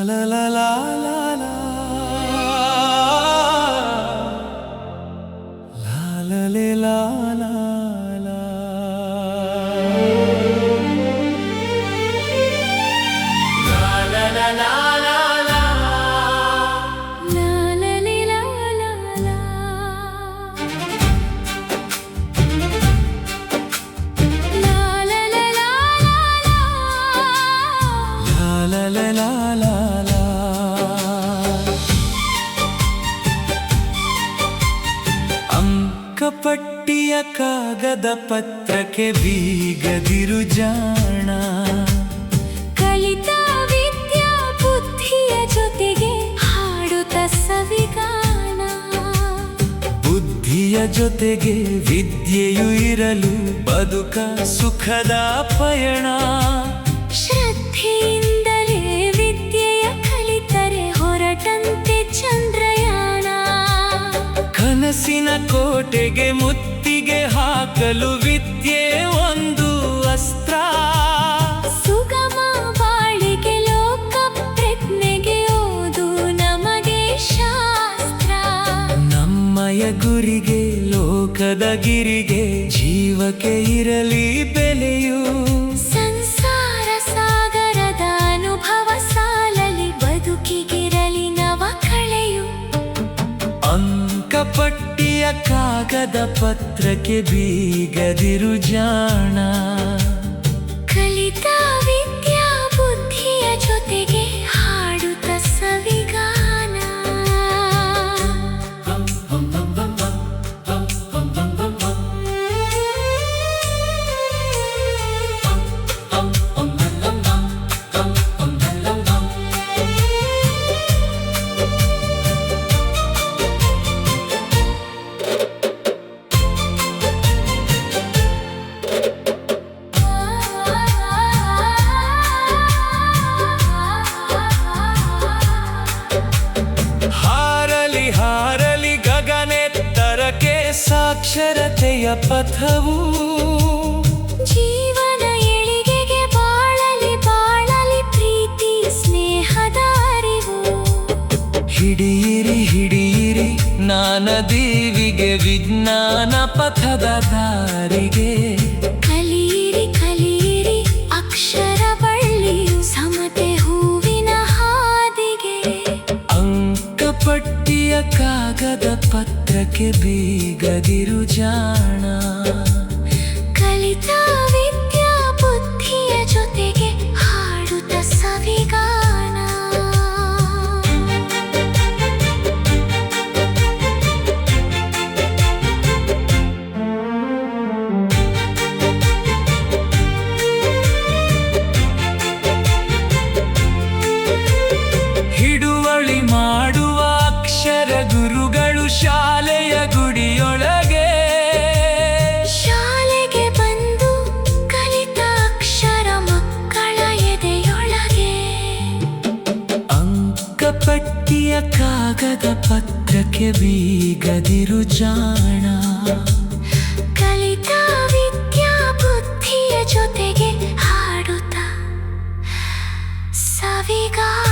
la la la la la la la la la la la la la la ಅಂಕಪಟ್ಟಿಯ ಕಾಗದ ಪತ್ರಕ್ಕೆ ಬೀಗದಿರು ಜಾಣ. ಕಲಿತ ವಿದ್ಯಾ ಬುದ್ಧಿಯ ಜೊತೆಗೆ ಹಾಡುತ್ತ ಸವಿಗಾನ. ಬುದ್ಧಿಯ ಜೊತೆಗೆ ವಿದ್ಯೆಯು ಇರಲು ಬದುಕ ಸುಖದ ಪಯಣ. ಶ್ರದ್ಧೆಯಿಂದಲೇ ವಿದ್ಯೆಯ ಕಲಿತರೆ ಹೊರಟಂತೆ ಚಂದ್ರಯಾನ. ಕನಸಿನ ಕೋಟೆಗೆ ಮುತ್ತಿಗೆ ಹಾಕಲು ವಿದ್ಯೆ ಒಂದು ಅಸ್ತ್ರ. ಸುಗಮ ಬಾಳಿಗೆ ಲೋಕ ಪ್ರಜ್ಞೆಗೆ ಓದು ನಮಗೆ ಶಾಸ್ತ್ರ. ನಮ್ಮಯ ಗುರಿಗೆ ಲೋಕದ ಗಿರಿಗೆ ಜೀವಕ್ಕೆ ಇರಲಿ ಬೆಲೆಯು. ಸಂಸಾರ ಸಾಗರದ ಅನುಭವ ಸಾಲಲಿ ಬದುಕಿಗಿರಲಿ ನವ ಕಳೆಯು. ಅಂಕಪಟ್ಟಿಯ ಕಾಗದ ಪತ್ರಕ್ಕೆ ಬೀಗದಿರು ಜಾಣ. ಕಲಿತ ವಿದ್ಯಾ ಬುದ್ಧಿಯ ಜೊತೆಗೆ ಹಾಡುತ್ತ ಸವಿಗಾನ. ಹಾರಲಿ ಗಗನೆತ್ತರಕ್ಕೆ ಸಾಕ್ಷರತೆಯ ಪಥವು. ಜೀವನ ಏಳಿಗೆಗೆ ಬಾಳಲಿ ಬಾಳಲಿ ಪ್ರೀತಿ ಸ್ನೇಹದ ಅರಿವು. ಹಿಡಿಯಿರಿ ಹಿಡಿಯಿರಿ ಜ್ಞಾನದೀವಿಗೆ ವಿಜ್ಞಾನ ಪಥದ ದಾರಿಗೆ. ಕಲಿಯಿರಿ ಕಲಿಯಿರಿ ಅಕ್ಷರ ಬಳ್ಳಿಯು ಸಮತೆ ಹೂವಿನ ಹಾದಿಗೆ. ಅಂಕಪಟ್ಟಿಯ ಕಾಗದ ಪತ್ರಕ್ಕೆ ಬೀಗದಿರು ಜಾಣ. ಕಲಿತ ವಿದ್ಯಾ ಬುದ್ಧಿಯ ಜೊತೆಗೆ ಹಾಡುತ್ತ ಸವಿಗಾನ. ಹಿಡುವಳಿ ಮಾಡುವ ಅಕ್ಷರ ಗುರುಗಳು ಶಾಲೆಯ ಗುಡಿಯೊಳಗೆ. ಶಾಲೆಗೆ ಬಂದು ಕಲಿತ ಅಕ್ಷರ ಮಕ್ಕಳ ಎದೆಯೊಳಗೆ. ಅಂಕಪಟ್ಟಿಯ ಕಾಗದ ಪತ್ರಕ್ಕೆ ಬೀಗದಿರು ಜಾಣ. ಕಲಿತ ವಿದ್ಯಾ ಬುದ್ಧಿಯ ಜೊತೆಗೆ ಹಾಡುತ್ತ ಸವಿಗಾನ.